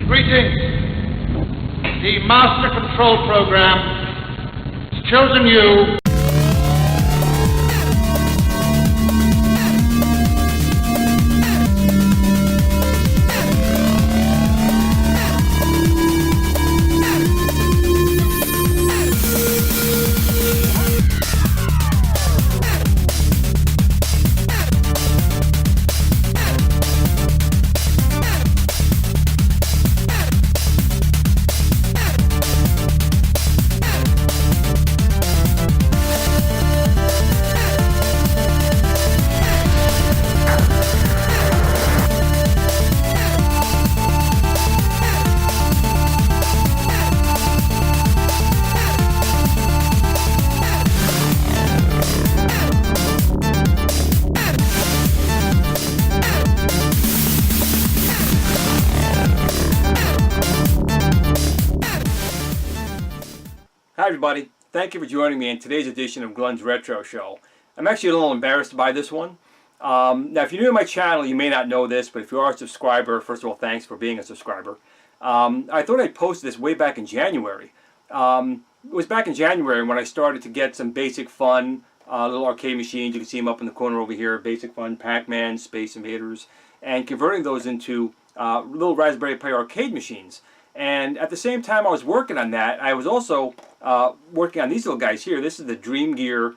Greetings. The Master Control Program has chosen you. Hi everybody, thank you for joining me in today's edition of Glen's Retro Show. I'm actually a little embarrassed by this one. Now if you're new to my channel you may not know this, but if you are a subscriber, first of all thanks for being a subscriber. I thought I'd post this way back in January. It was back in January when I started to get some basic fun little arcade machines. You can see them up in the corner over here, basic fun, Pac-Man, Space Invaders, and converting those into little Raspberry Pi arcade machines. And at the same time I was working on that, I was also working on these little guys here. This is the DreamGear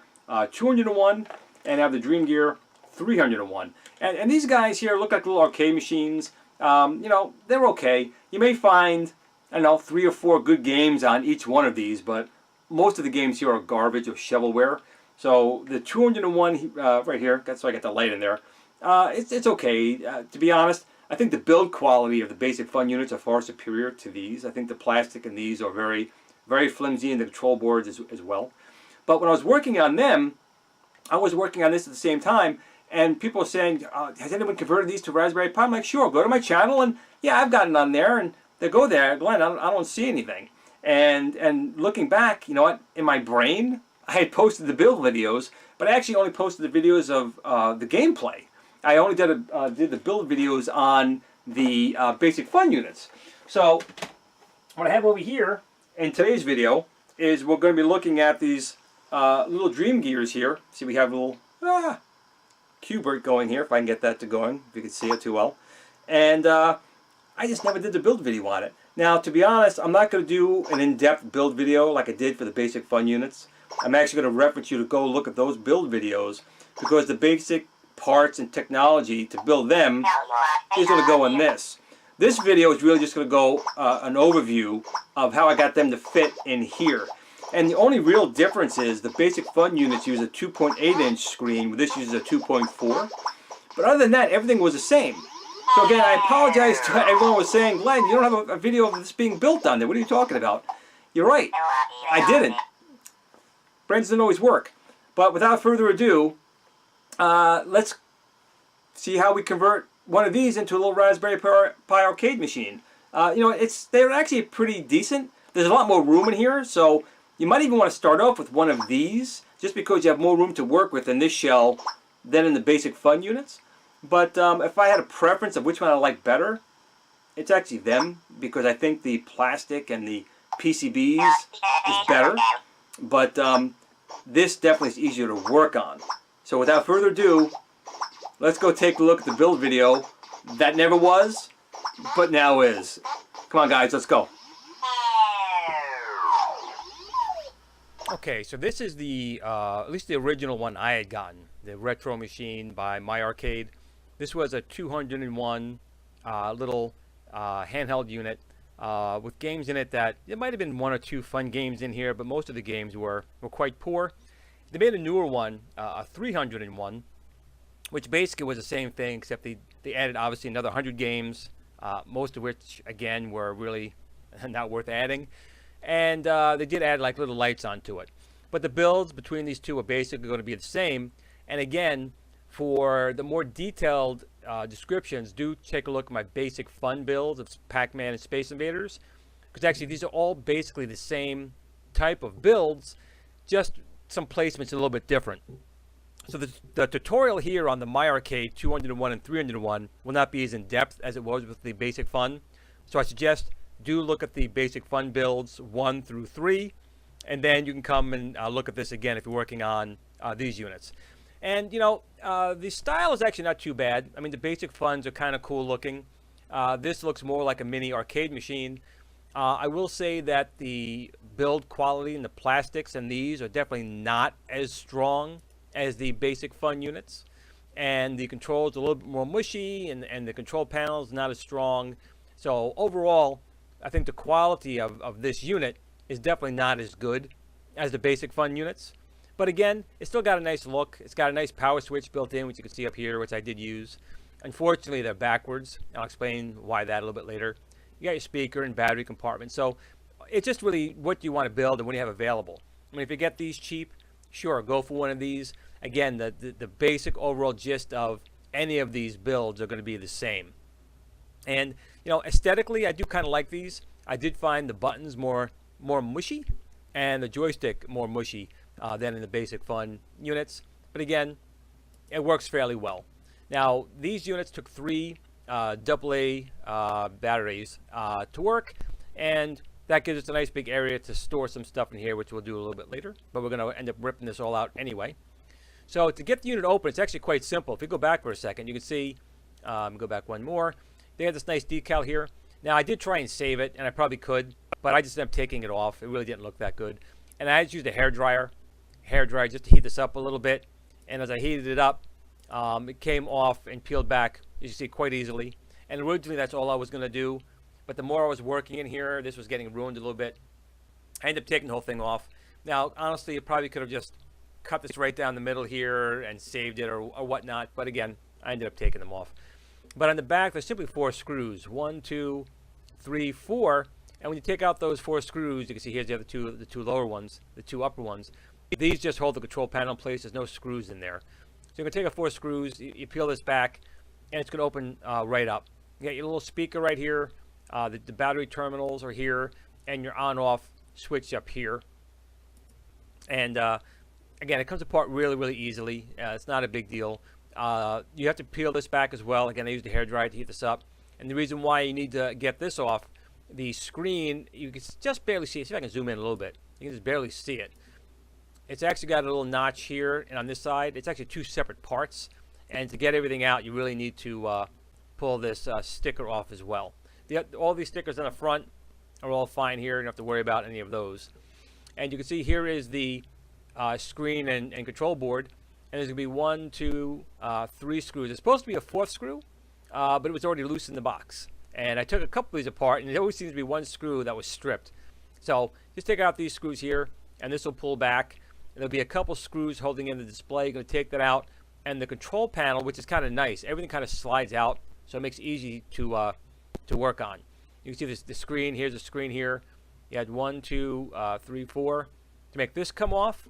201, and I have the DreamGear 301. And these guys here look like little arcade machines. You know, they're okay. You may find, I don't know, 3 or 4 good games on each one of these, but most of the games here are garbage or shovelware. So the 201 right here, that's why I got the light in there. It's okay. To be honest, I think the build quality of the basic fun units are far superior to these. I think the plastic in these are very, very flimsy, and the control boards as well. But when I was working on them, I was working on this at the same time, and people were saying, has anyone converted these to Raspberry Pi? I'm like, sure, go to my channel, and yeah, I've gotten on there, and they go there, Glenn, I don't see anything. And looking back, you know what, in my brain, I had posted the build videos, but I actually only posted the videos of the gameplay. I only did the build videos on the basic fun units. So what I have over here in today's video is we're going to be looking at these little DreamGears here. See, we have a little Qbert going here, if I can get that to going, if you can see it too well. And I just never did the build video on it. Now, to be honest, I'm not going to do an in-depth build video like I did for the basic fun units. I'm actually going to reference you to go look at those build videos, because the basic parts and technology to build them is going to go in this. This video is really just going to go an overview of how I got them to fit in here. And the only real difference is the basic fun units use a 2.8-inch screen, but this uses a 2.4. But other than that, everything was the same. So again, I apologize to everyone who was saying, Glenn, you don't have a video of this being built on there. What are you talking about? You're right. I didn't. Brains don't always work. But without further ado, let's see how we convert one of these into a little Raspberry Pi arcade machine. You know, they're actually pretty decent. There's a lot more room in here, so you might even want to start off with one of these, just because you have more room to work with in this shell than in the basic fun units. But if I had a preference of which one I like better, it's actually them, because I think the plastic and the PCBs is better. But this definitely is easier to work on. So without further ado, let's go take a look at the build video that never was, but now is. Come on guys, let's go. Okay, so this is the, at least the original one I had gotten, the retro machine by Mini-Cade. This was a 201 little handheld unit with games in it that, there might have been 1 or 2 fun games in here, but most of the games were quite poor. They made a newer one, a 301, which basically was the same thing, except they added obviously another 100 games, most of which again were really not worth adding. And they did add like little lights onto it. But the builds between these two are basically going to be the same. And again, for the more detailed descriptions, do take a look at my basic fun builds of Pac-Man and Space Invaders, because actually these are all basically the same type of builds, just some placements a little bit different. So the tutorial here on the Mini-Cade 201 and 301 will not be as in depth as it was with the basic fun. So I suggest do look at the basic fun builds 1 through 3, and then you can come and look at this again if you're working on these units. And the style is actually not too bad. I mean, the basic funds are kind of cool looking. This looks more like a mini arcade machine. I will say that the build quality and the plastics in these are definitely not as strong as the basic fun units. And the controls are a little bit more mushy, and the control panel is not as strong. So overall, I think the quality of this unit is definitely not as good as the basic fun units. But again, it's still got a nice look. It's got a nice power switch built in, which you can see up here, which I did use. Unfortunately, they're backwards. I'll explain why that a little bit later. You got your speaker and battery compartment. So it's just really what you want to build and what you have available. I mean, if you get these cheap, sure, go for one of these. Again, the basic overall gist of any of these builds are going to be the same. And, aesthetically, I do kind of like these. I did find the buttons more mushy and the joystick more mushy than in the basic fun units. But again, it works fairly well. Now, these units took 3 AA batteries to work, and that gives us a nice big area to store some stuff in here, which we'll do a little bit later. But we're going to end up ripping this all out anyway. So to get the unit open, it's actually quite simple. If you go back for a second, you can see, go back one more. They have this nice decal here. Now, I did try and save it, and I probably could, but I just ended up taking it off. It really didn't look that good. And I just used a hairdryer just to heat this up a little bit. And as I heated it up, it came off and peeled back, as you see, quite easily. And originally, that's all I was going to do. But the more I was working in here, this was getting ruined a little bit. I ended up taking the whole thing off. Now, honestly, you probably could have just cut this right down the middle here and saved it or whatnot. But again, I ended up taking them off. But on the back, there's simply 4 screws. 1, 2, 3, 4. And when you take out those 4 screws, you can see here's the other the two lower ones, the 2 upper ones. These just hold the control panel in place. There's no screws in there. So you're going to take out 4 screws, you peel this back, and it's going to open right up. You got your little speaker right here. The battery terminals are here, and your on-off switch up here. And again, it comes apart really, really easily. It's not a big deal. You have to peel this back as well. Again, I used a hairdryer to heat this up. And the reason why you need to get this off, the screen, you can just barely see it. See if I can zoom in a little bit. You can just barely see it. It's actually got a little notch here, and on this side, it's actually 2 separate parts. And to get everything out, you really need to pull this sticker off as well. All these stickers on the front are all fine here. You don't have to worry about any of those. And you can see here is the screen and control board. And there's going to be 1, 2, 3 screws. It's supposed to be a 4th screw, but it was already loose in the box. And I took a couple of these apart, and there always seems to be 1 screw that was stripped. So just take out these screws here, and this will pull back. And there'll be a couple screws holding in the display. You're going to take that out. And the control panel, which is kind of nice, everything kind of slides out, so it makes it easy to work on. You can see the screen. Here's the screen here. You had 1, 2, 3, 4 to make this come off.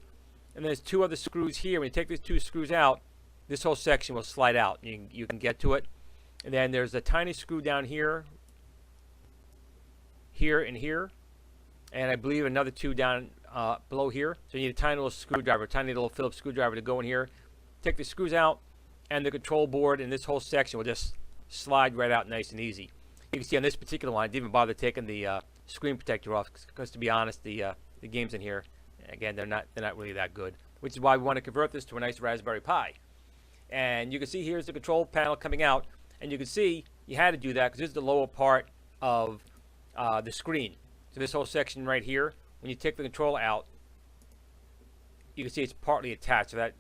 And there's 2 other screws here. When you take these 2 screws out, this whole section will slide out. You can get to it. And then there's a tiny screw down here, and here. And I believe another 2 down below here. So you need a tiny little screwdriver, a tiny little Phillips screwdriver to go in here. Take the screws out, and the control board and this whole section will just slide right out nice and easy. You can see on this particular one, I didn't even bother taking the screen protector off because, to be honest, the games in here, again, they're not really that good. Which is why we want to convert this to a nice Raspberry Pi. And you can see here's the control panel coming out, and you can see you had to do that because this is the lower part of the screen. So this whole section right here, when you take the controller out, you can see it's partly attached. So that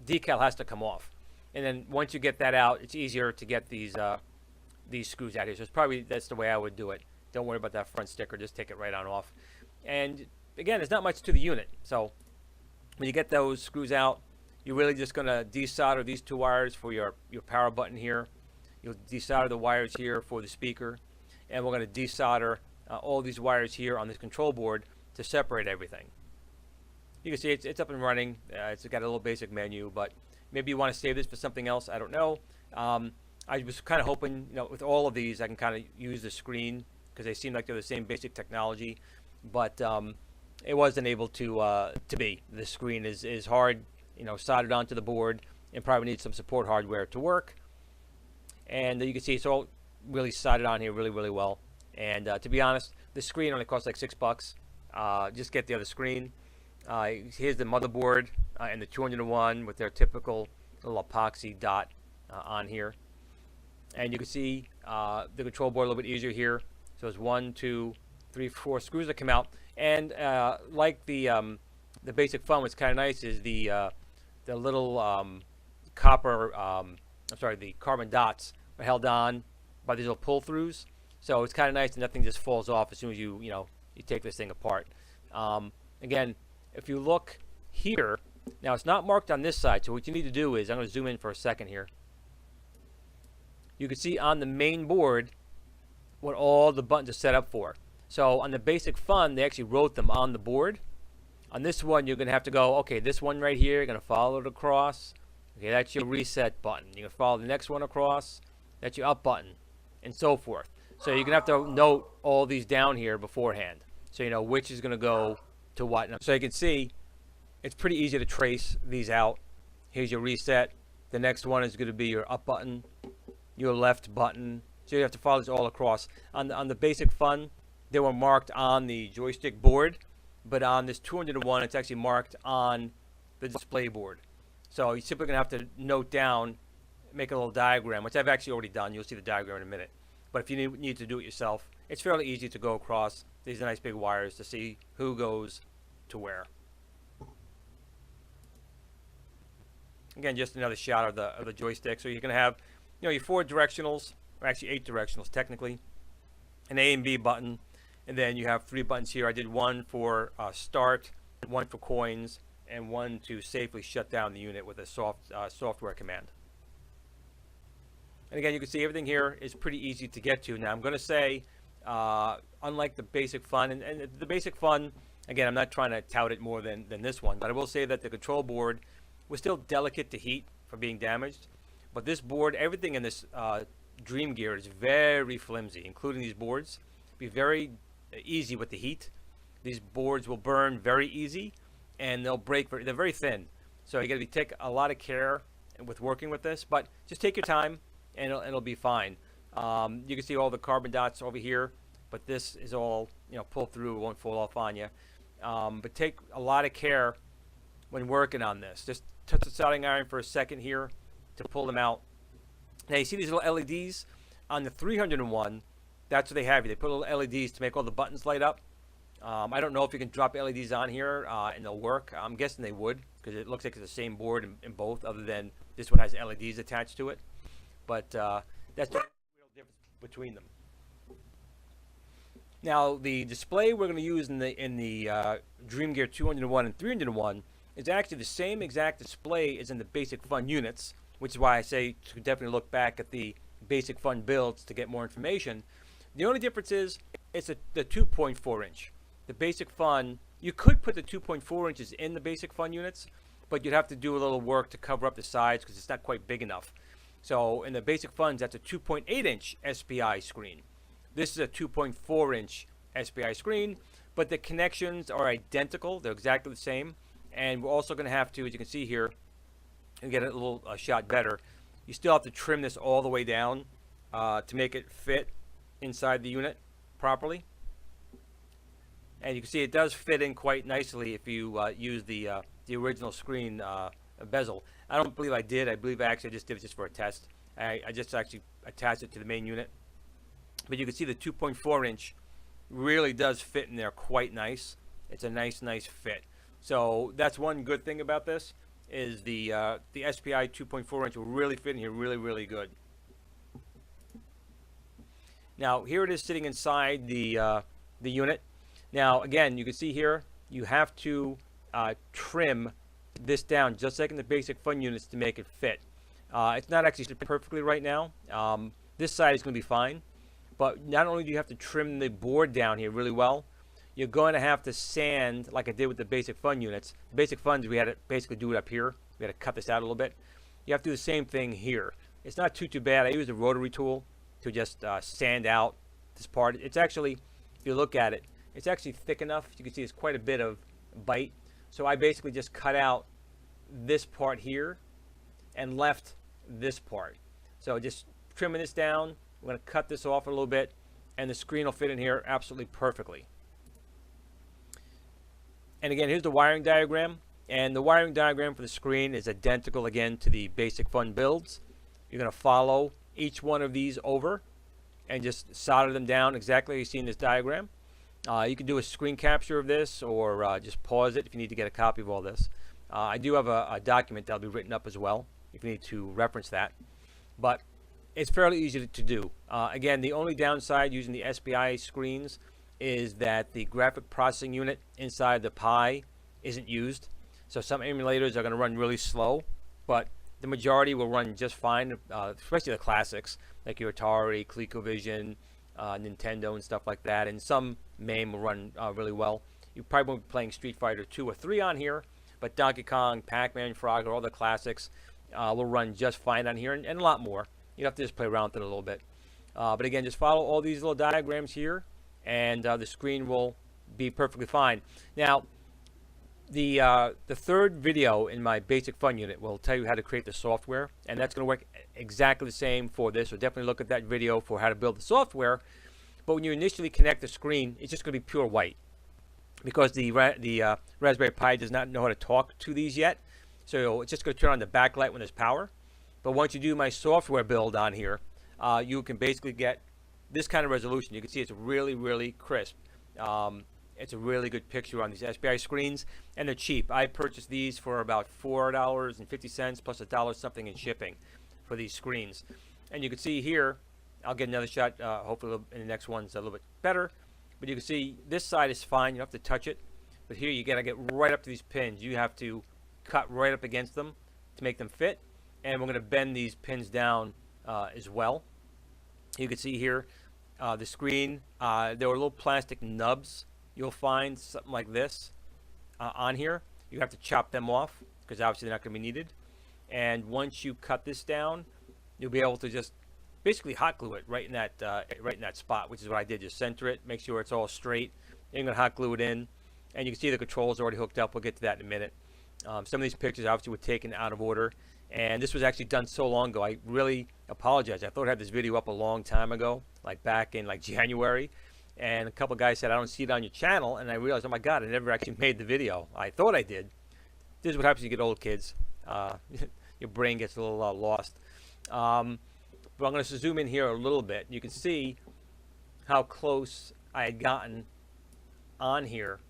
decal has to come off. And then once you get that out, it's easier to get these screws out here. So that's the way I would do it. Don't worry about that front sticker. Just take it right on off. And again, there's not much to the unit. So when you get those screws out, you're really just going to desolder these 2 wires for your power button here. You'll desolder the wires here for the speaker. And we're going to desolder all these wires here on this control board to separate everything. You can see it's up and running. It's got a little basic menu, but maybe you want to save this for something else. I don't know. I was kind of hoping, with all of these, I can kind of use the screen because they seem like they're the same basic technology, but it wasn't able to be. The screen is hard, soldered onto the board, and probably needs some support hardware to work. And you can see it's all really soldered on here really, really well. And to be honest, the screen only costs like $6. Just get the other screen. Here's the motherboard and the 201 with their typical little epoxy dot on here. And you can see the control board a little bit easier here. So it's 1, 2, 3, 4 screws that come out. And like the basic fun, what's kind of nice is the little the carbon dots are held on by these little pull-throughs. So it's kind of nice and nothing just falls off as soon as you take this thing apart. Again, if you look here, now it's not marked on this side, so what you need to do is, I'm going to zoom in for a second here. You can see on the main board what all the buttons are set up for. So on the basic fun, they actually wrote them on the board. On this one, you're going to have to go, okay, this one right here, you're going to follow it across. Okay, that's your reset button. You're going to follow the next one across. That's your up button, and so forth. So you're going to have to note all these down here beforehand, so you know which is going to go to what. So you can see it's pretty easy to trace these out. Here's your reset. The next one is going to be your up button, your left button. So you have to follow this all across. On the basic fun, they were marked on the joystick board, but on this 201, it's actually marked on the display board. So you're simply going to have to note down, make a little diagram, which I've actually already done. You'll see the diagram in a minute. But if you need to do it yourself, it's fairly easy to go across these nice big wires to see who goes to where. Again, just another shot of the joystick. So you're going to have, your 4 directionals, or actually 8 directionals technically, an A and B button, and then you have 3 buttons here. I did one for start, one for coins, and one to safely shut down the unit with a software command. And again, you can see everything here is pretty easy to get to. Now I'm going to say, unlike the basic fun, and the basic fun, again, I'm not trying to tout it more than this one, but I will say that the control board was still delicate to heat from being damaged. But this board, everything in this DreamGear is very flimsy, including these boards. Be very easy with the heat. These boards will burn very easy, and they'll break. They're very thin, so you got to take a lot of care with working with this. But just take your time, and it'll be fine. You can see all the carbon dots over here, but this is all pull through. It won't fall off on you. But take a lot of care when working on this. Just touch the soldering iron for a second here to pull them out. Now you see these little LEDs on the 301. That's what they have. They put little LEDs to make all the buttons light up. I don't know if you can drop LEDs on here and they'll work. I'm guessing they would, because it looks like it's the same board in both, other than this one has LEDs attached to it. But that's the real difference between them. Now the display we're going to use in the DreamGear 201 and 301 is actually the same exact display as in the basic fun units, which is why I say to definitely look back at the basic fun builds to get more information. The only difference is it's the 2.4 inch. The basic fun, you could put the 2.4 inches in the basic fun units, but you'd have to do a little work to cover up the sides because it's not quite big enough. So in the basic funs, that's a 2.8 inch SPI screen. This is a 2.4 inch SPI screen, but the connections are identical. They're exactly the same. And we're also going to have to, as you can see here, and get it a little shot better, you still have to trim this all the way down to make it fit inside the unit properly. And you can see it does fit in quite nicely if you use the original screen bezel. I don't believe I did. I believe I just did it just for a test. I just actually attached it to the main unit. But you can see the 2.4 inch really does fit in there quite nice. It's a nice fit. So that's one good thing about this, is the SPI 2.4 inch will really fit in here really good. Now here it is sitting inside the unit. Now again, you can see here you have to trim this down just like in the basic fun units to make it fit. It's not actually perfectly right now. This side is going to be fine, but not only do you have to trim the board down here really well, you're going to have to sand like I did with the basic fun units. Basic funs, we had to basically do it up here. We had to cut this out a little bit. You have to do the same thing here. It's not too bad. I used a rotary tool to just sand out this part. It's actually, if you look at it, it's actually thick enough. You can see it's quite a bit of bite. So I basically just cut out this part here and left this part. So just trimming this down. We're going to cut this off a little bit, and the screen will fit in here absolutely perfectly. And again, here's the wiring diagram, and the wiring diagram for the screen is identical again to the basic fun builds. You're going to follow each one of these over and just solder them down exactly as you see in this diagram. You can do a screen capture of this, or just pause it if you need to get a copy of all this. I do have a document that'll be written up as well if you need to reference that, but it's fairly easy to do. Again, the only downside using the SPI screens is that the graphic processing unit inside the Pi isn't used. So some emulators are going to run really slow, but the majority will run just fine, especially the classics like your Atari, ColecoVision, Nintendo and stuff like that, and some MAME will run really well. You probably won't be playing Street Fighter 2 or 3 on here, but Donkey Kong, Pac-Man, Frogger, all the classics will run just fine on here, and a lot more. You have to just play around with it a little bit. But again, just follow all these little diagrams here, and the screen will be perfectly fine. Now, the third video in my basic fun unit will tell you how to create the software, and that's going to work exactly the same for this. So definitely look at that video for how to build the software. But when you initially connect the screen, it's just going to be pure white, because the Raspberry Pi does not know how to talk to these yet. So it's just going to turn on the backlight when there's power. But once you do my software build on here, you can basically get this kind of resolution. You can see it's really, really crisp. It's a really good picture on these SPI screens, and they're cheap. I purchased these for about $4.50 plus $1 something in shipping for these screens. And you can see here, I'll get another shot, hopefully in the next one's a little bit better. But you can see this side is fine, you don't have to touch it. But here you gotta get right up to these pins. You have to cut right up against them to make them fit. And we're gonna bend these pins down as well. You can see here, the screen, there were little plastic nubs. You'll find something like this on here. You have to chop them off because obviously they're not going to be needed. And once you cut this down, you'll be able to just basically hot glue it right in that spot, which is what I did. Just center it, make sure it's all straight. Then you're going to hot glue it in, and you can see the controls already hooked up. We'll get to that in a minute. Some of these pictures obviously were taken out of order, and this was actually done so long ago. I really apologize. I thought I had this video up a long time ago, like back in like January. And a couple guys said, I don't see it on your channel, and I realized, oh my god, I never actually made the video. I thought I did. This is what happens when you get old, kids. Your brain gets a little lost. But I'm going to zoom in here a little bit. You can see how close I had gotten on here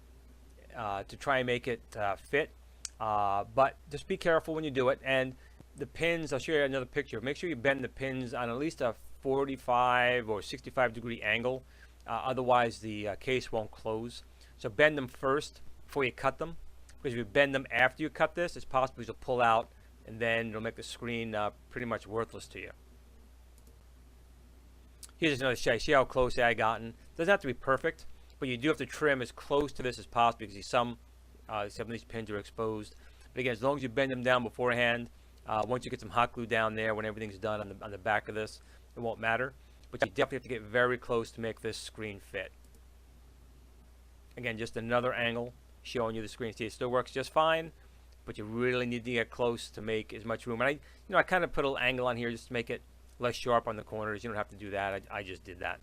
to try and make it fit. But just be careful when you do it. And the pins, I'll show you another picture. Make sure you bend the pins on at least a 45 or 65 degree angle. Otherwise the case won't close. So bend them first before you cut them, because if you bend them after you cut this, it's possible to pull out, and then it'll make the screen pretty much worthless to you. Here's another shot. See how close I gotten. Doesn't have to be perfect, but you do have to trim as close to this as possible, because you see some of these pins are exposed. But again, as long as you bend them down beforehand, once you get some hot glue down there when everything's done on the back of this, it won't matter. But you definitely have to get very close to make this screen fit. Again, just another angle showing you the screen. See, it still works just fine, but you really need to get close to make as much room. And I kind of put a little angle on here just to make it less sharp on the corners. You don't have to do that. I just did that.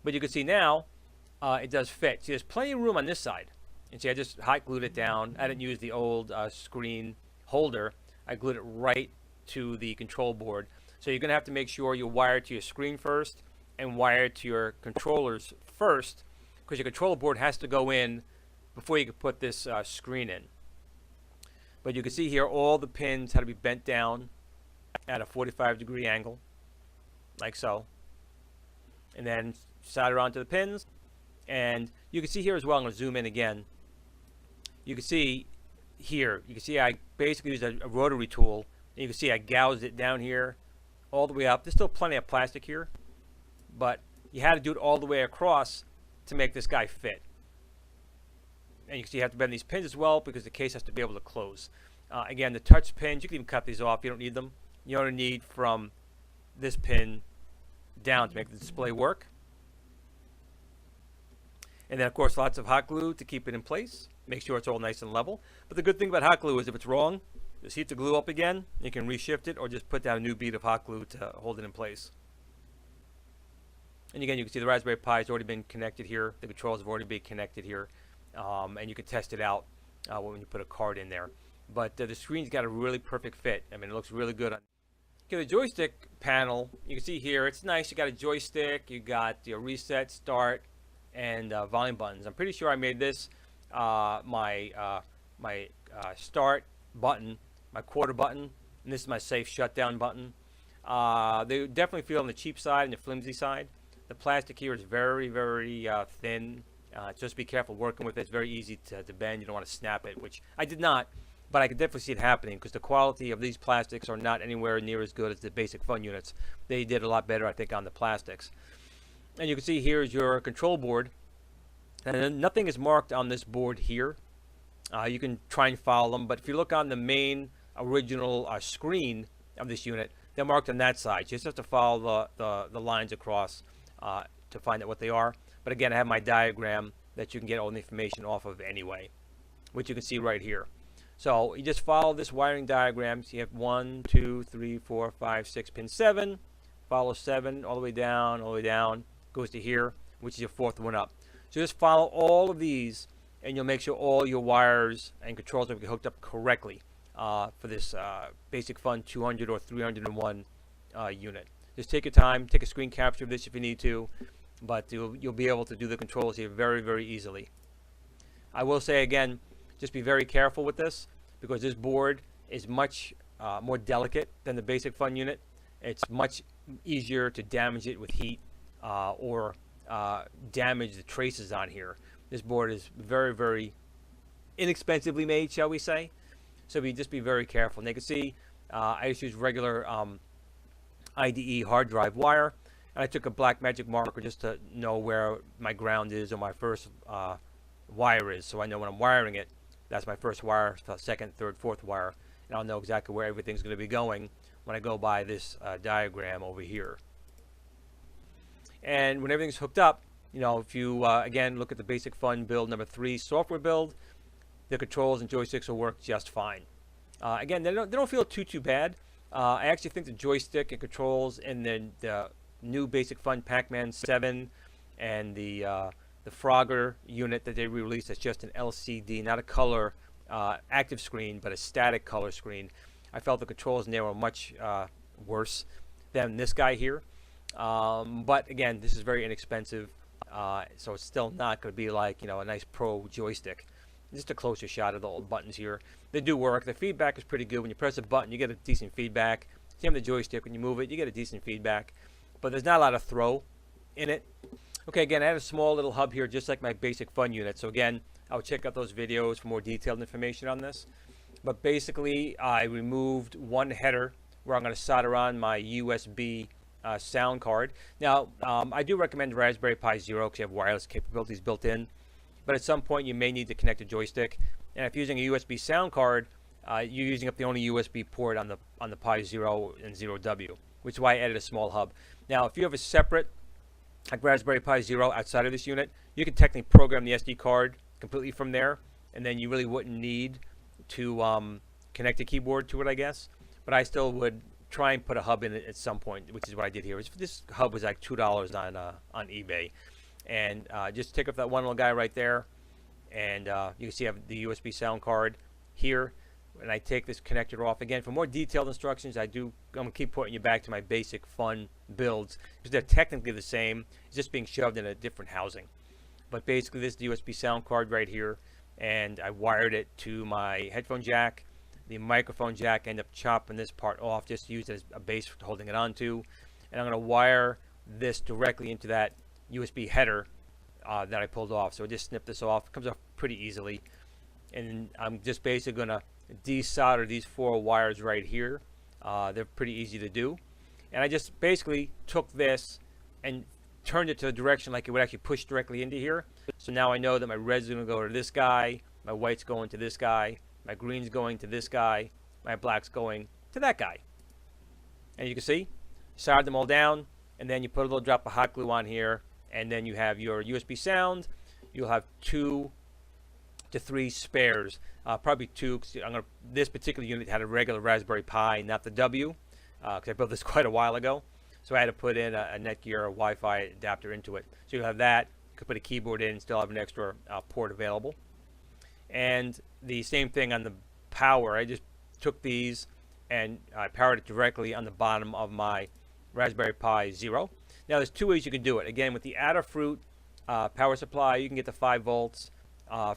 But you can see now it does fit. See, there's plenty of room on this side. And see, I just hot glued it down. I didn't use the old screen holder. I glued it right to the control board. So you're going to have to make sure you wire to your screen first and wire to your controllers first, because your control board has to go in before you can put this screen in. But you can see here all the pins had to be bent down at a 45 degree angle, like so. And then solder onto the pins. And you can see here as well, I'm going to zoom in again. You can see here, I basically used a rotary tool. And you can see I gouged it down here all the way up. There's still plenty of plastic here, but you had to do it all the way across to make this guy fit. And you can see you have to bend these pins as well, because the case has to be able to close. Again, the touch pins, you can even cut these off. You don't need them. You only need from this pin down to make the display work. And then, of course, lots of hot glue to keep it in place. Make sure it's all nice and level. But the good thing about hot glue is if it's wrong, just heat the glue up again. You can reshift it or just put down a new bead of hot glue to hold it in place. And again, you can see the Raspberry Pi has already been connected here. The controls have already been connected here. And you can test it out when you put a card in there. But the screen's got a really perfect fit. I mean, it looks really good. Okay, the joystick panel, you can see here, it's nice. You got a joystick, you got your reset, start, and volume buttons. I'm pretty sure I made this my start button, my quarter button, and this is my safe shutdown button. They definitely feel on the cheap side and the flimsy side. The plastic here is very, very thin. Just be careful working with it. It's very easy to bend. You don't want to snap it, which I did not. But I could definitely see it happening because the quality of these plastics are not anywhere near as good as the basic fun units. They did a lot better, I think, on the plastics. And you can see here is your control board. And nothing is marked on this board here. You can try and follow them. But if you look on the main original screen of this unit, they're marked on that side. You just have to follow the lines across to find out what they are. But again, I have my diagram that you can get all the information off of anyway, which you can see right here. So you just follow this wiring diagram. So you have 1, 2, 3, 4, 5, 6, pin 7. Follow 7 all the way down, goes to here, which is your fourth one up. So just follow all of these, and you'll make sure all your wires and controls are hooked up correctly for this Basic Fun 200 or 301 unit. Just take your time, take a screen capture of this if you need to, but you'll be able to do the controls here very, very easily. I will say again, just be very careful with this because this board is much more delicate than the Basic Fun unit. It's much easier to damage it with heat or damage the traces on here. This board is very, very inexpensively made, shall we say. So just be very careful. And you can see I just use regular IDE hard drive wire. And I took a black magic marker just to know where my ground is or my first wire is. So I know when I'm wiring it, that's my first wire, second, third, fourth wire. And I'll know exactly where everything's going to be going when I go by this diagram over here. And when everything's hooked up, you know, if you, again, look at the Basic Fun build number 3 software build, the controls and joysticks will work just fine. Again, they don't feel too bad. I actually think the joystick and controls in the new Basic Fun Pac-Man 7 and the Frogger unit that they released as just an LCD, not a color active screen, but a static color screen. I felt the controls in there were much worse than this guy here. But again, this is very inexpensive, so it's still not going to be like, you know, a nice pro joystick. Just a closer shot of the old buttons here. They do work. The feedback is pretty good. When you press a button, you get a decent feedback. Same with the joystick. When you move it, you get a decent feedback. But there's not a lot of throw in it. Okay, again, I had a small little hub here, just like my Basic Fun unit. So again, I'll check out those videos for more detailed information on this. But basically, I removed one header where I'm going to solder on my USB sound card. Now, I do recommend Raspberry Pi Zero because you have wireless capabilities built in. But at some point, you may need to connect a joystick. And if you're using a USB sound card, you're using up the only USB port on the Pi Zero and Zero W, which is why I added a small hub. Now, if you have a separate like Raspberry Pi Zero outside of this unit, you can technically program the SD card completely from there, and then you really wouldn't need to connect a keyboard to it, I guess. But I still would try and put a hub in it at some point, which is what I did here. This hub was like $2 on eBay. And just take off that one little guy right there, and you can see I have the USB sound card here. And I take this connector off. Again, for more detailed instructions, I'm going to keep pointing you back to my Basic Fun builds because they're technically the same. It's just being shoved in a different housing. But basically, this is the USB sound card right here, and I wired it to my headphone jack. The microphone jack, I ended up chopping this part off just to use it as a base for holding it onto. And I'm going to wire this directly into that USB header that I pulled off. So I just snip this off. It comes off pretty easily. And I'm just basically going to desolder these 4 wires right here. They're pretty easy to do. And I just basically took this and turned it to a direction like it would actually push directly into here. So now I know that my red's going to go to this guy, my white's going to this guy, my green's going to this guy, my black's going to that guy. And you can see, solder them all down, and then you put a little drop of hot glue on here, and then you have your USB sound. You'll have 2 to 3 spares, probably 2. Cause this particular unit had a regular Raspberry Pi, not the W, because I built this quite a while ago. So I had to put in a Netgear or Wi-Fi adapter into it. So you have that. You could put a keyboard in and still have an extra port available. And the same thing on the power. I just took these and I powered it directly on the bottom of my Raspberry Pi Zero. Now there's two ways you can do it. Again, with the Adafruit power supply, you can get the 5 volts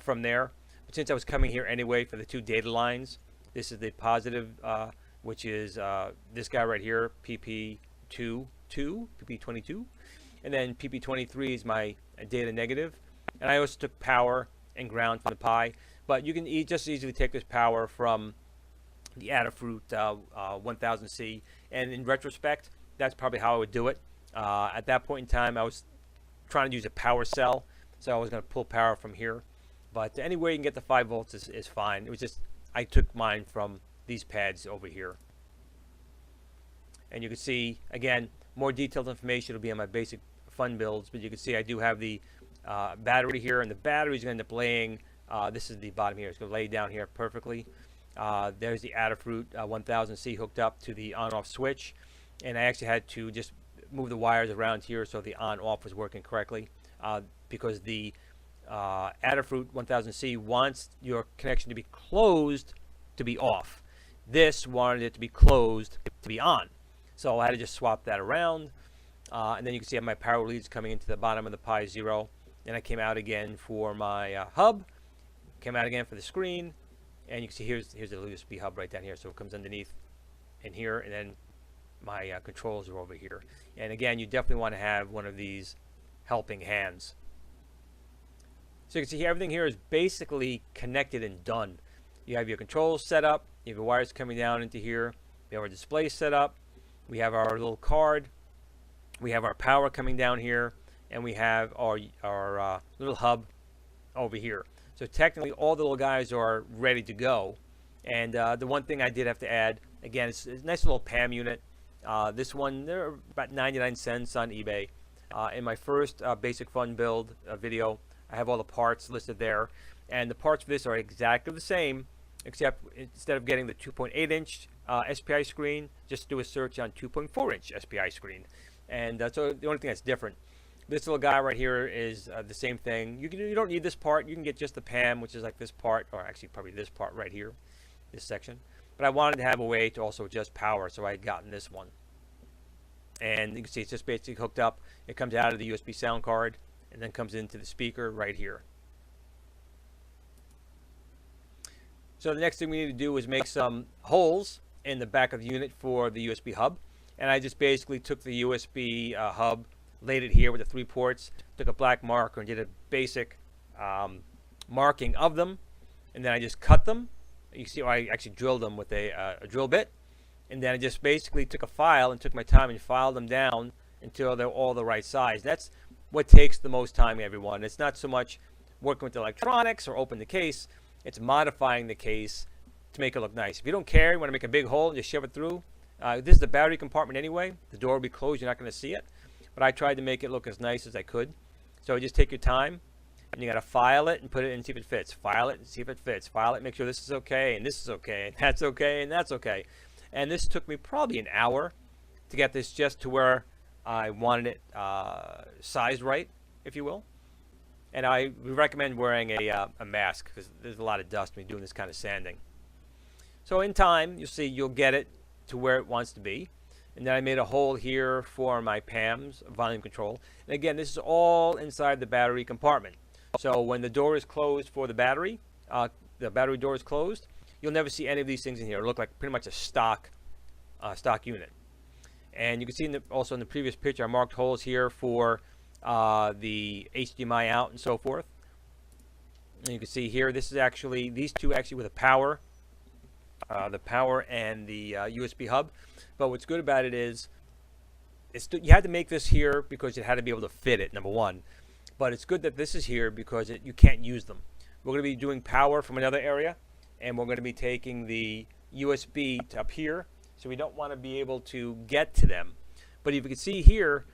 from there. But since I was coming here anyway for the 2 data lines, this is the positive, which is this guy right here, PP22, and then PP23 is my data negative. And I also took power and ground from the Pi, but you can just easily take this power from the Adafruit 1000C, and in retrospect, that's probably how I would do it. At that point in time, I was trying to use a power cell, so I was going to pull power from here. But anywhere you can get the 5 volts is fine. It was just, I took mine from these pads over here. And you can see, again, more detailed information will be on my basic fun builds, but you can see I do have the battery here, and the battery is going to end up laying, this is the bottom here, it's going to lay down here perfectly. There's the Adafruit 1000C hooked up to the on-off switch, and I actually had to just move the wires around here so the on-off was working correctly, because the Adafruit 1000C wants your connection to be closed to be off. This wanted it to be closed to be on. So I had to just swap that around. And then you can see I have my power leads coming into the bottom of the Pi Zero. Then I came out again for my hub, came out again for the screen, and you can see here's the USB hub right down here. So it comes underneath in here, and then my controls are over here. And again, you definitely want to have one of these helping hands. So you can see here, everything here is basically connected and done. You have your controls set up, you have your wires coming down into here, we have our display set up, we have our little card, we have our power coming down here, and we have our little hub over here. So technically all the little guys are ready to go. And the one thing I did have to add, again, it's a nice little PAM unit. This one, they're about 99 cents on eBay. In my first basic fun build video, I have all the parts listed there. And the parts for this are exactly the same, except instead of getting the 2.8-inch SPI screen, just do a search on 2.4-inch SPI screen. And so the only thing that's different. This little guy right here is the same thing. You don't need this part. You can get just the PAM, which is like this part, or actually probably this part right here, this section. But I wanted to have a way to also adjust power, so I had gotten this one. And you can see it's just basically hooked up. It comes out of the USB sound card and then comes into the speaker right here. So the next thing we need to do is make some holes in the back of the unit for the USB hub. And I just basically took the USB hub, laid it here with the 3 ports, took a black marker and did a basic marking of them, and then I just cut them. You see, I actually drilled them with a drill bit, and then I just basically took a file and took my time and filed them down until they're all the right size. That's what takes the most time, everyone. It's not so much working with the electronics or open the case, it's modifying the case to make it look nice. If you don't care, you want to make a big hole and just shove it through, this is the battery compartment anyway. The door will be closed, you're not going to see it. But I tried to make it look as nice as I could. So just take your time, and you got to file it and put it in and see if it fits. File it and see if it fits. File it, make sure this is okay, and this is okay, and that's okay, and that's okay. And this took me probably an hour to get this just to where I wanted it sized right, if you will. And I recommend wearing a mask because there's a lot of dust when you're doing this kind of sanding. So in time, you'll see you'll get it to where it wants to be. And then I made a hole here for my PAM's volume control. And again, this is all inside the battery compartment. So when the door is closed for the battery door is closed, you'll never see any of these things in here. It'll look like pretty much a stock unit. And you can see also in the previous picture, I marked holes here for the HDMI out and so forth. And you can see here, this is actually, these two actually with the power and the USB hub. But what's good about it is, you had to make this here because it had to be able to fit it, number one. But it's good that this is here because you can't use them. We're going to be doing power from another area, and we're going to be taking the USB to up here, so we don't want to be able to get to them. But if you can see here,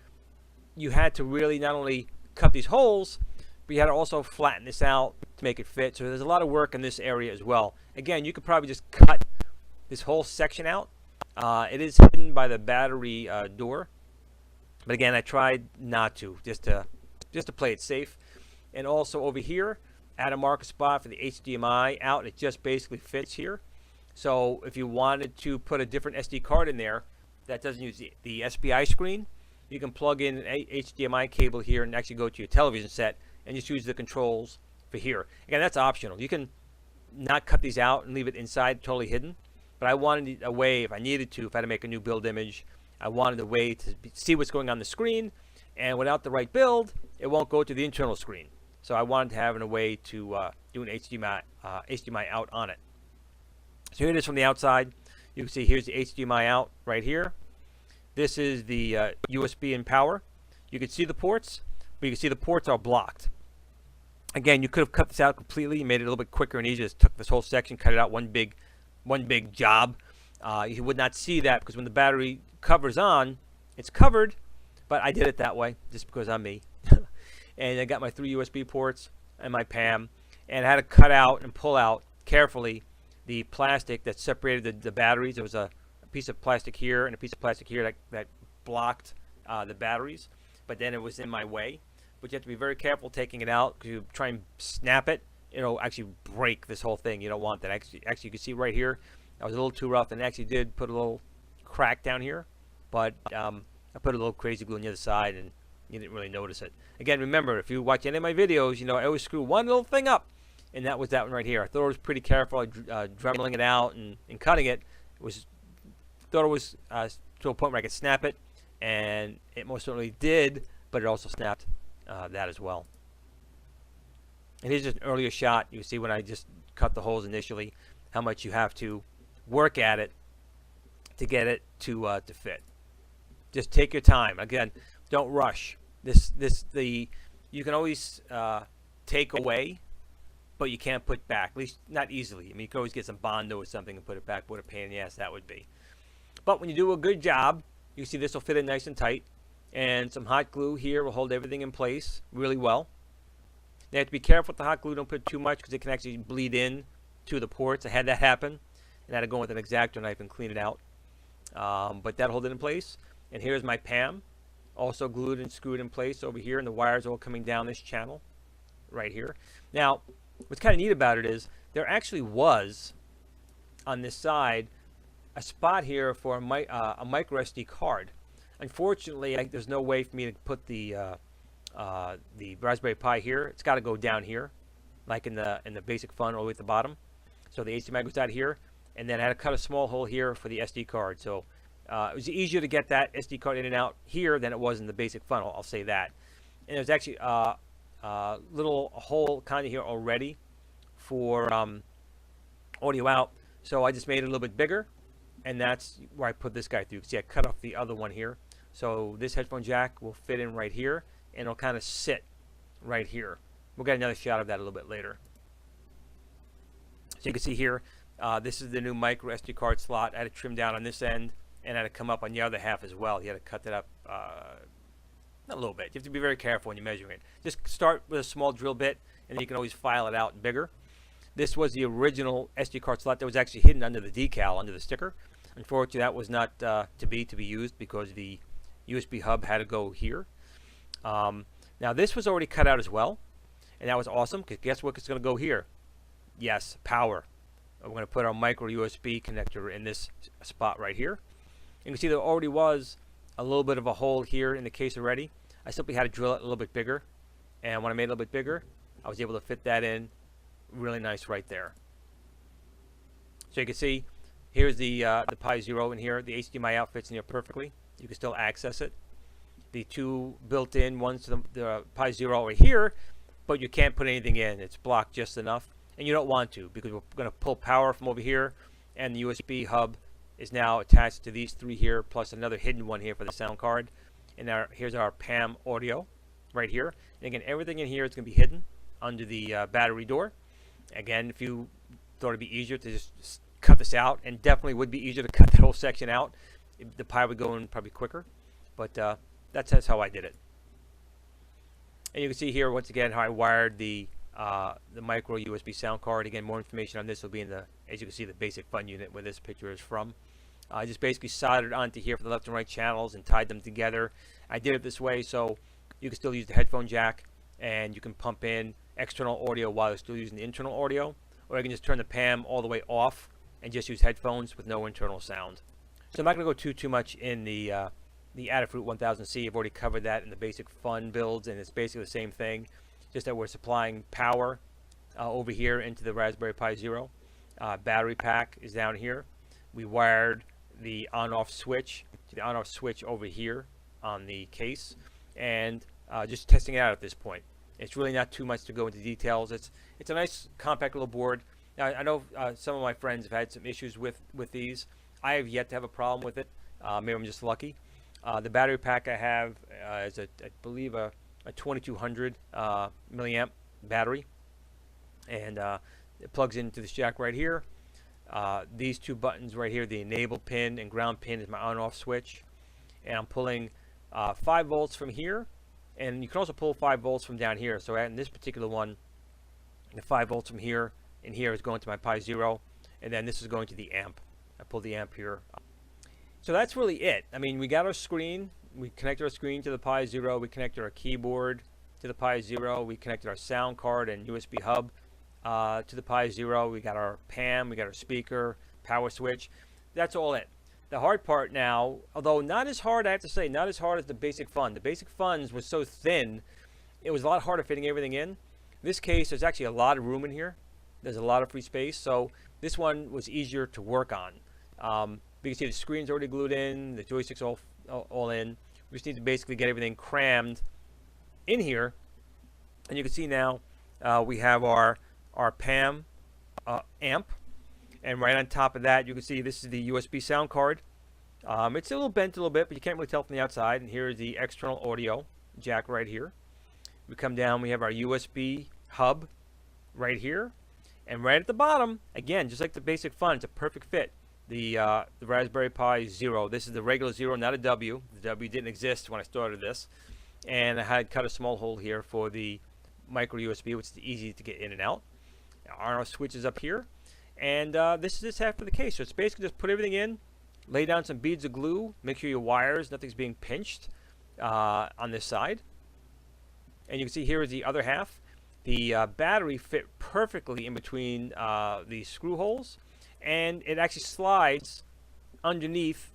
you had to really not only cut these holes, but you had to also flatten this out to make it fit. So there's a lot of work in this area as well. Again, you could probably just cut this whole section out. It is hidden by the battery door, But again, I tried not to, just to play it safe. And also over here, add a marker spot for the HDMI out. It just basically fits here. So if you wanted to put a different SD card in there that doesn't use the SPI screen, you can plug in an HDMI cable here and actually go to your television set and just use the controls for here. Again, that's optional. You can not cut these out and leave it inside totally hidden. But I wanted a way, if I needed to, if I had to make a new build image, I wanted a way to see what's going on the screen. And without the right build, it won't go to the internal screen. So I wanted to have a way to do an HDMI out on it. So here it is from the outside. You can see here's the HDMI out right here. This is the USB and power. You can see the ports, but you can see the ports are blocked. Again, you could have cut this out completely, made it a little bit quicker and easier. Just took this whole section, cut it out one big job. You would not see that because when the battery covers on, it's covered, but I did it that way just because I'm me. And I got my 3 USB ports and my PAM, and I had to cut out and pull out carefully the plastic that separated the batteries. There was a piece of plastic here and a piece of plastic here that blocked the batteries, but then it was in my way. But you have to be very careful taking it out because you try and snap it, it'll actually break this whole thing. You don't want that. Actually, you can see right here, I was a little too rough and actually did put a little crack down here, but I put a little crazy glue on the other side and you didn't really notice it. Again, remember, if you watch any of my videos, you know I always screw one little thing up, and that was that one right here. I thought it was pretty careful, dremeling it out and cutting it. Thought it was to a point where I could snap it, and it most certainly did, but it also snapped that as well. And here's just an earlier shot. You see when I just cut the holes initially, how much you have to work at it to get it to fit. Just take your time. Again, don't rush. You can always take away, but you can't put back. At least not easily. I mean, you can always get some Bondo or something and put it back. What a pain in the ass that would be. But when you do a good job, you see this will fit in nice and tight. And some hot glue here will hold everything in place really well. You have to be careful with the hot glue. Don't put too much because it can actually bleed in to the ports. I had that happen, and I had to go with an X-Acto knife and clean it out. But that'll hold it in place. And here's my PAM, also glued and screwed in place over here, and the wires are all coming down this channel right here. Now, what's kind of neat about it is there actually was on this side a spot here for a micro SD card. Unfortunately, there's no way for me to put the Raspberry Pi here. It's got to go down here, like in the basic fun all the way at the bottom. So the HDMI goes out here, and then I had to cut a small hole here for the SD card. So it was easier to get that SD card in and out here than it was in the basic funnel. I'll say that. And there's actually a little hole kind of here already for audio out. So I just made it a little bit bigger, and that's where I put this guy through. See, I cut off the other one here. So this headphone jack will fit in right here, and it'll kind of sit right here. We'll get another shot of that a little bit later. So you can see here, this is the new micro SD card slot. I had to trim down on this end, and I had to come up on the other half as well. You had to cut that up a little bit. You have to be very careful when you're measuring it. Just start with a small drill bit, and then you can always file it out bigger. This was the original SD card slot that was actually hidden under the decal, under the sticker. Unfortunately, that was not to be used because the USB hub had to go here. Now this was already cut out as well, and that was awesome because guess what? It's going to go here. Yes, power. We're going to put our micro USB connector in this spot right here. You can see there already was a little bit of a hole here in the case already. I simply had to drill it a little bit bigger, and when I made it a little bit bigger, I was able to fit that in really nice right there. So you can see here's the Pi Zero in here. The HDMI out fits in here perfectly. You can still access it. The two built-in ones to the Pi Zero over here, but you can't put anything in. It's blocked just enough, and you don't want to because we're going to pull power from over here, and the USB hub is now attached to these three here, plus another hidden one here for the sound card. And here's our PAM audio right here. And again, everything in here is going to be hidden under the battery door. Again, if you thought it'd be easier to just cut this out, and definitely would be easier to cut that whole section out, the Pi would go in probably quicker. But that's how I did it. And you can see here once again how I wired the micro USB sound card. Again, more information on this will be in the, as you can see, the basic fun unit where this picture is from. I just basically soldered onto here for the left and right channels and tied them together. I did it this way so you can still use the headphone jack and you can pump in external audio while you're still using the internal audio, or you can just turn the PAM all the way off and just use headphones with no internal sound. So I'm not going to go too much in the Adafruit 1000C. I've already covered that in the basic fun builds, and it's basically the same thing, just that we're supplying power over here into the Raspberry Pi Zero. Battery pack is down here. We wired the on-off switch to the on-off switch over here on the case, and just testing it out at this point. It's really not too much to go into details. It's a nice compact little board. Now, I know some of my friends have had some issues with these. I have yet to have a problem with it. Maybe I'm just lucky. The battery pack I have is I believe a 2200 milliamp battery, and it plugs into this jack right here. These two buttons right here, the enable pin and ground pin, is my on-off switch, and I'm pulling 5 volts from here, and you can also pull 5 volts from down here. So in this particular one, the 5 volts from here and here is going to my Pi Zero, and then this is going to the amp. I pull the amp here. So that's really it. I mean, we got our screen. We connected our screen to the Pi Zero. We connected our keyboard to the Pi Zero. We connected our sound card and USB hub to the Pi Zero. We got our PAM. We got our speaker, power switch. That's all it. The hard part now, although not as hard, I have to say, not as hard as the basic fun. The basic funs was so thin, it was a lot harder fitting everything in. In this case, there's actually a lot of room in here. There's a lot of free space, so this one was easier to work on. You can see the screen's already glued in, the joystick's all in. We just need to basically get everything crammed in here. And you can see now we have our PAM amp. And right on top of that, you can see this is the USB sound card. It's a little bent a little bit, but you can't really tell from the outside. And here is the external audio jack right here. We come down, we have our USB hub right here. And right at the bottom, again, just like the basic fun, it's a perfect fit. The Raspberry Pi Zero. This is the regular Zero, not a W. The W didn't exist when I started this. And I had cut a small hole here for the micro USB, which is easy to get in and out. Our switch is up here. And this is this half of the case. So it's basically just put everything in, lay down some beads of glue, make sure your wires, nothing's being pinched on this side. And you can see here is the other half. The battery fit perfectly in between the screw holes, and it actually slides underneath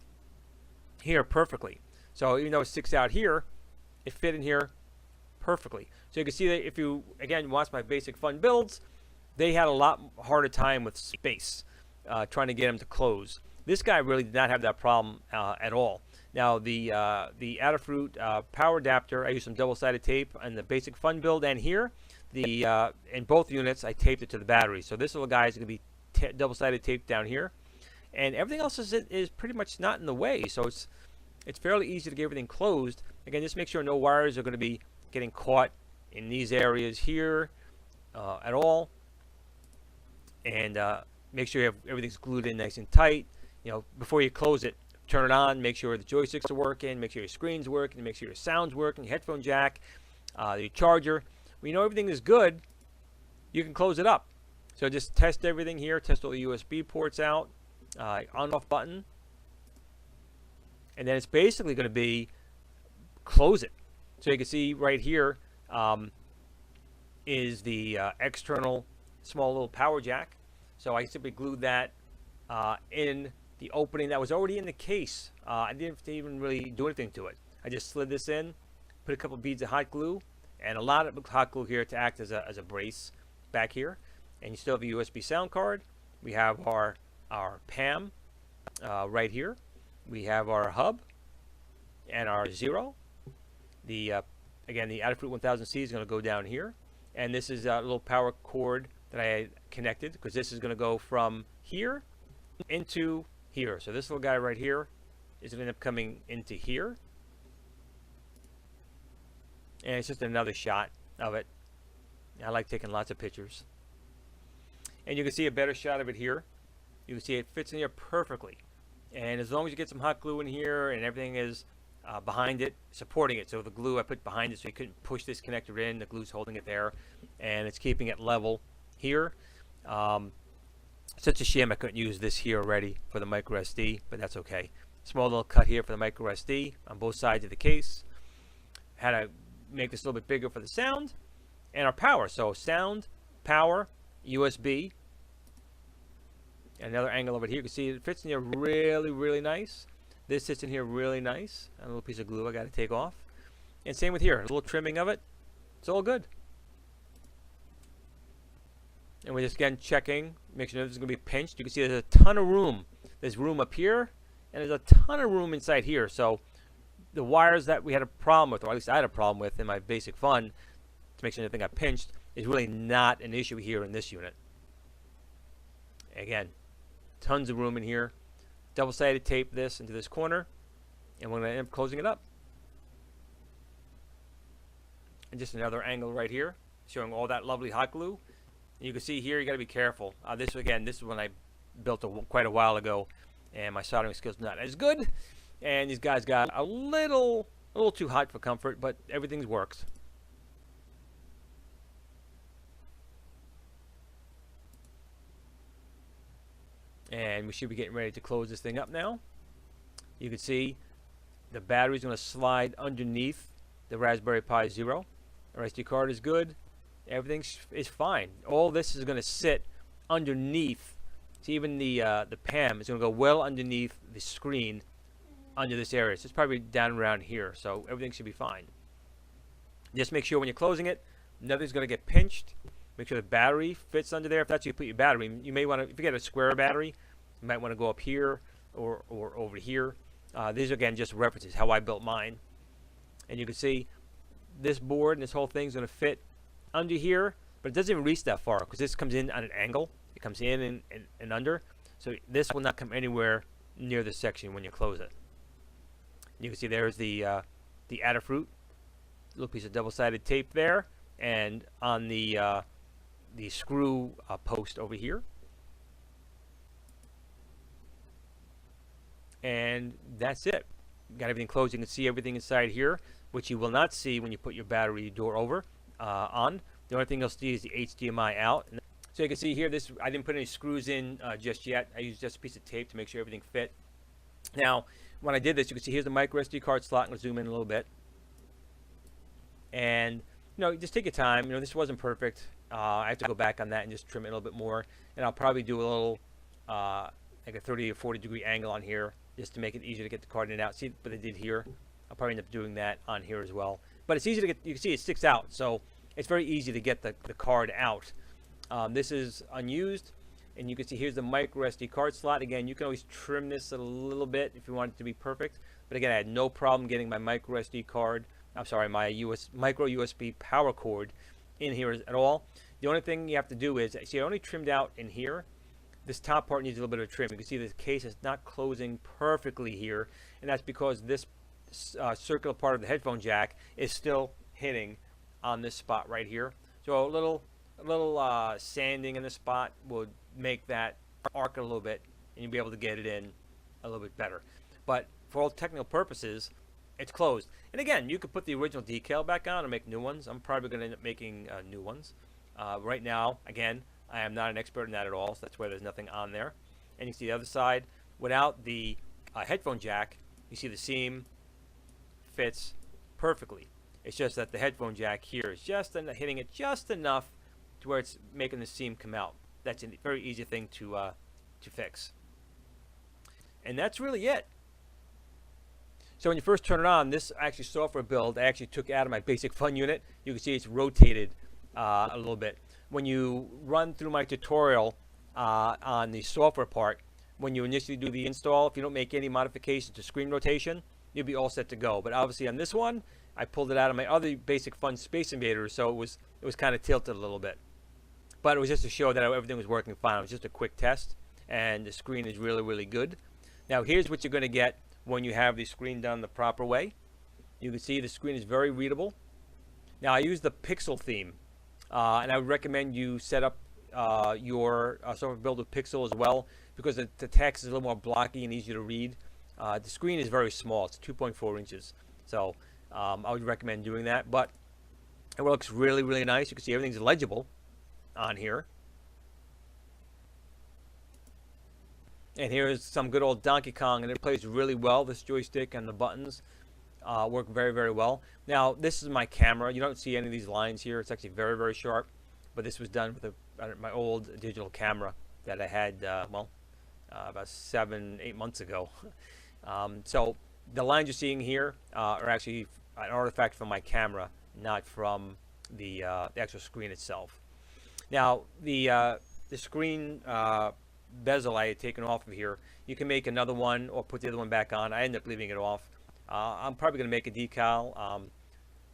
here perfectly. So even though it sticks out here, it fit in here perfectly. So you can see that if you, again, watch my basic fun builds, they had a lot harder time with space, trying to get them to close. This guy really did not have that problem at all. Now the Adafruit power adapter, I used some double-sided tape on the basic fun build, and here, in both units, I taped it to the battery. So this little guy is going to be double-sided tape down here, and everything else is pretty much not in the way. So it's fairly easy to get everything closed. Again, just make sure no wires are going to be getting caught in these areas here at all. And make sure you have everything's glued in nice and tight. You know, before you close it, turn it on, make sure the joysticks are working, make sure your screen's working, make sure your sound's working, your headphone jack, your charger. When you know everything is good, you can close it up. So just test everything here, test all the USB ports out, on-off button, and then it's basically going to be close it. So you can see right here is the external small little power jack. So I simply glued that in the opening that was already in the case. I didn't have to even really do anything to it. I just slid this in, put a couple beads of hot glue, and a lot of hot glue here to act as a brace back here. And you still have a USB sound card. We have our PAM right here. We have our hub and our Zero. Again, the Adafruit 1000C is going to go down here. And this is a little power cord that I had connected, because this is going to go from here into here. So this little guy right here is going to end up coming into here. And it's just another shot of it. I like taking lots of pictures. And you can see a better shot of it here. You can see it fits in here perfectly. And as long as you get some hot glue in here and everything is behind it, supporting it. So the glue I put behind it so you couldn't push this connector in. The glue's holding it there. And it's keeping it level here. Such a shame I couldn't use this here already for the micro SD, but that's okay. Small little cut here for the micro SD on both sides of the case. Had to make this a little bit bigger for the sound and our power. So sound, power, USB. And another angle over here. You can see it fits in here really, really nice. This sits in here really nice. A little piece of glue I got to take off. And same with here. A little trimming of it. It's all good. And we're just again checking, make sure this is going to be pinched. You can see there's a ton of room. There's room up here, and there's a ton of room inside here. So the wires that we had a problem with, or at least I had a problem with in my basic fun, to make sure nothing got pinched, is really not an issue here in this unit. Again, tons of room in here. Double-sided tape this into this corner, and we're going to end up closing it up. And just another angle right here, showing all that lovely hot glue. And you can see here, you got to be careful. This is when I built quite a while ago, and my soldering skills not as good. And these guys got a little too hot for comfort, but everything's works. And we should be getting ready to close this thing up now. You can see the battery's going to slide underneath the Raspberry Pi Zero. Our SD card is good. Everything is fine. All this is going to sit underneath. See, even the PAM is going to go well underneath the screen under this area. So it's probably down around here. So everything should be fine. Just make sure when you're closing it, nothing's going to get pinched. Make sure the battery fits under there. If that's where you put your battery, you may want to, if you get a square battery, you might want to go up here or over here. These are, again, just references, how I built mine. And you can see this board and this whole thing's going to fit under here, but it doesn't even reach that far because this comes in on an angle. It comes in and under. So this will not come anywhere near this section when you close it. You can see there's the Adafruit, little piece of double-sided tape there, and on the screw post over here. And that's it. Got everything closed. You can see everything inside here, which you will not see when you put your battery door over on. The only thing you'll see is the HDMI out. So you can see here, this I didn't put any screws in just yet. I used just a piece of tape to make sure everything fit. Now, when I did this, you can see here's the micro SD card slot. I'm going to zoom in a little bit. And, just take your time. This wasn't perfect. I have to go back on that and just trim it a little bit more. And I'll probably do a little, like a 30 or 40 degree angle on here just to make it easier to get the card in and out. See what I did here? I'll probably end up doing that on here as well. But it's easy to get, you can see it sticks out. So it's very easy to get the card out. This is unused. And you can see here's the micro SD card slot. Again, you can always trim this a little bit if you want it to be perfect. But again, I had no problem getting my micro SD card, I'm sorry, my micro USB power cord in here at all. The only thing you have to do is, see, I only trimmed out in here. This top part needs a little bit of trim. You can see the case is not closing perfectly here, and that's because this circular part of the headphone jack is still hitting on this spot right here. So a little sanding in this spot would make that arc a little bit, and you'll be able to get it in a little bit better. But for all technical purposes, it's closed. And again, you could put the original decal back on and make new ones. I'm probably going to end up making new ones. Right now, again, I am not an expert in that at all, so that's why there's nothing on there. And you can see the other side, without the headphone jack, you see the seam fits perfectly. It's just that the headphone jack here is just hitting it just enough to where it's making the seam come out. That's a very easy thing to fix. And that's really it. So when you first turn it on, this actually software build I actually took out of my basic fun unit. You can see it's rotated a little bit. When you run through my tutorial on the software part, when you initially do the install, if you don't make any modifications to screen rotation, you'll be all set to go. But obviously on this one, I pulled it out of my other basic fun Space Invaders, so it was kind of tilted a little bit. But it was just to show that everything was working fine. It was just a quick test, and the screen is really, really good. Now here's what you're going to get when you have the screen done the proper way. You can see the screen is very readable. Now I use the Pixel theme, and I would recommend you set up your software build with Pixel as well, because the text is a little more blocky and easier to read. The screen is very small. It's 2.4 inches. So I would recommend doing that. But it looks really, really nice. You can see everything's legible on here. And here's some good old Donkey Kong, and it plays really well. This joystick and the buttons work very, very well. Now, this is my camera. You don't see any of these lines here. It's actually very, very sharp. But this was done with my old digital camera that I had, about 7-8 months ago. So the lines you're seeing here are actually an artifact from my camera, not from the actual screen itself. Now, the screen bezel I had taken off of here, you can make another one or put the other one back on. I ended up leaving it off. I'm probably going to make a decal.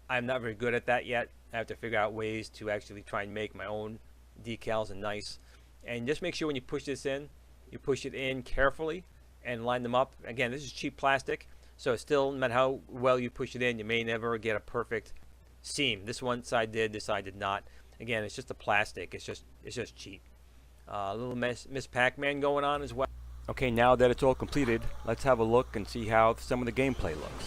I'm not very good at that yet. I have to figure out ways to actually try and make my own decals and nice. And just make sure when you push this in, you push it in carefully and line them up. Again, this is cheap plastic, so still, no matter how well you push it in, you may never get a perfect seam. This one side did, this side did not. Again, it's just the plastic. It's just cheap. A little Miss Pac-Man going on as well. Okay, now that it's all completed, let's have a look and see how some of the gameplay looks.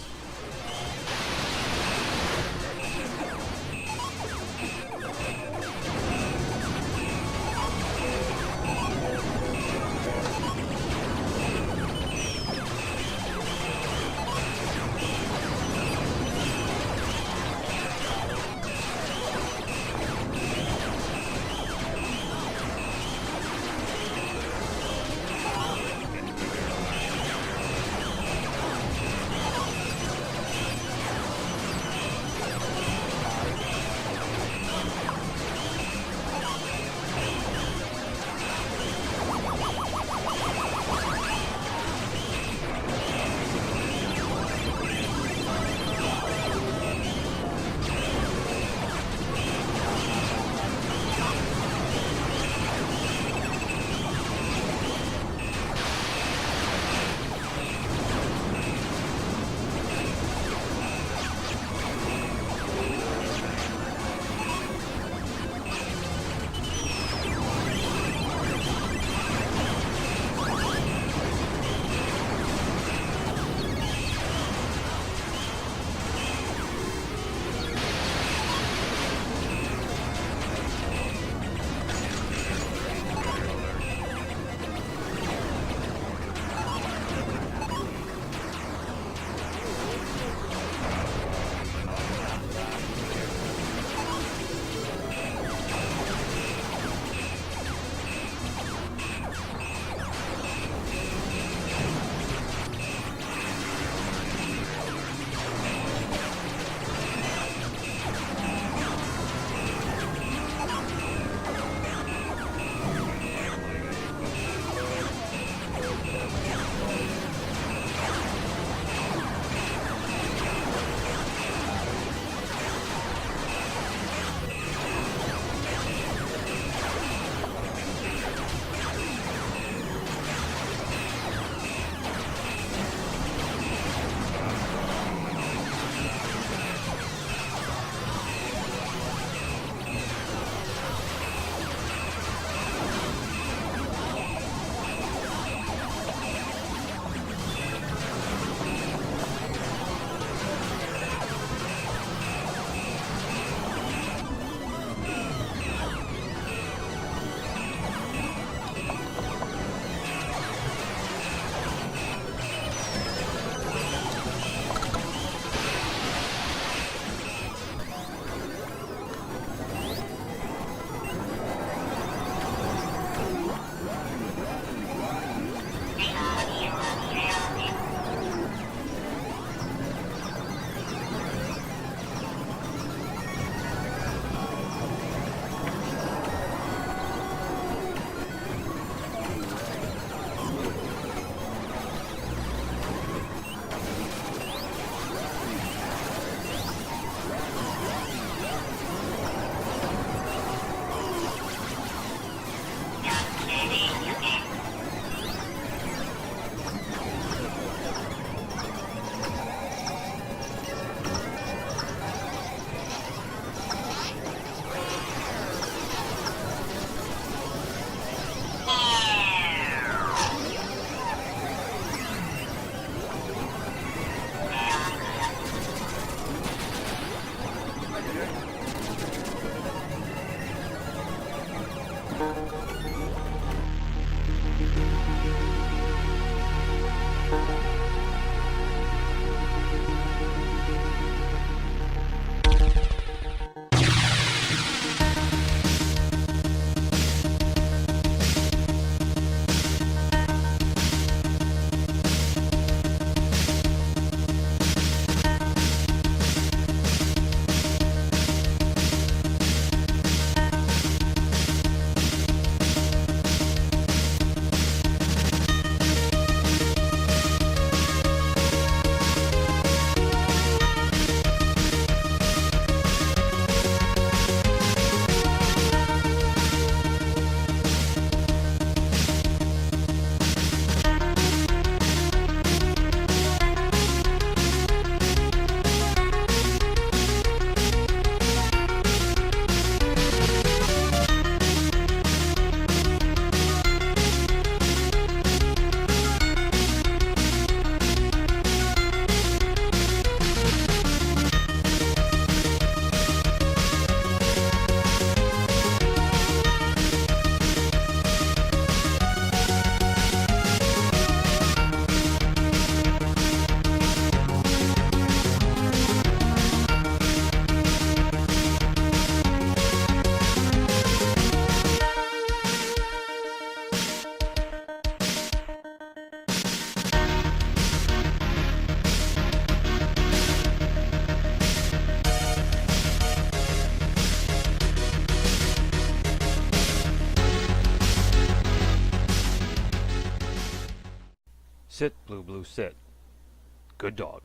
sit, Blue Blue sit. Good dog.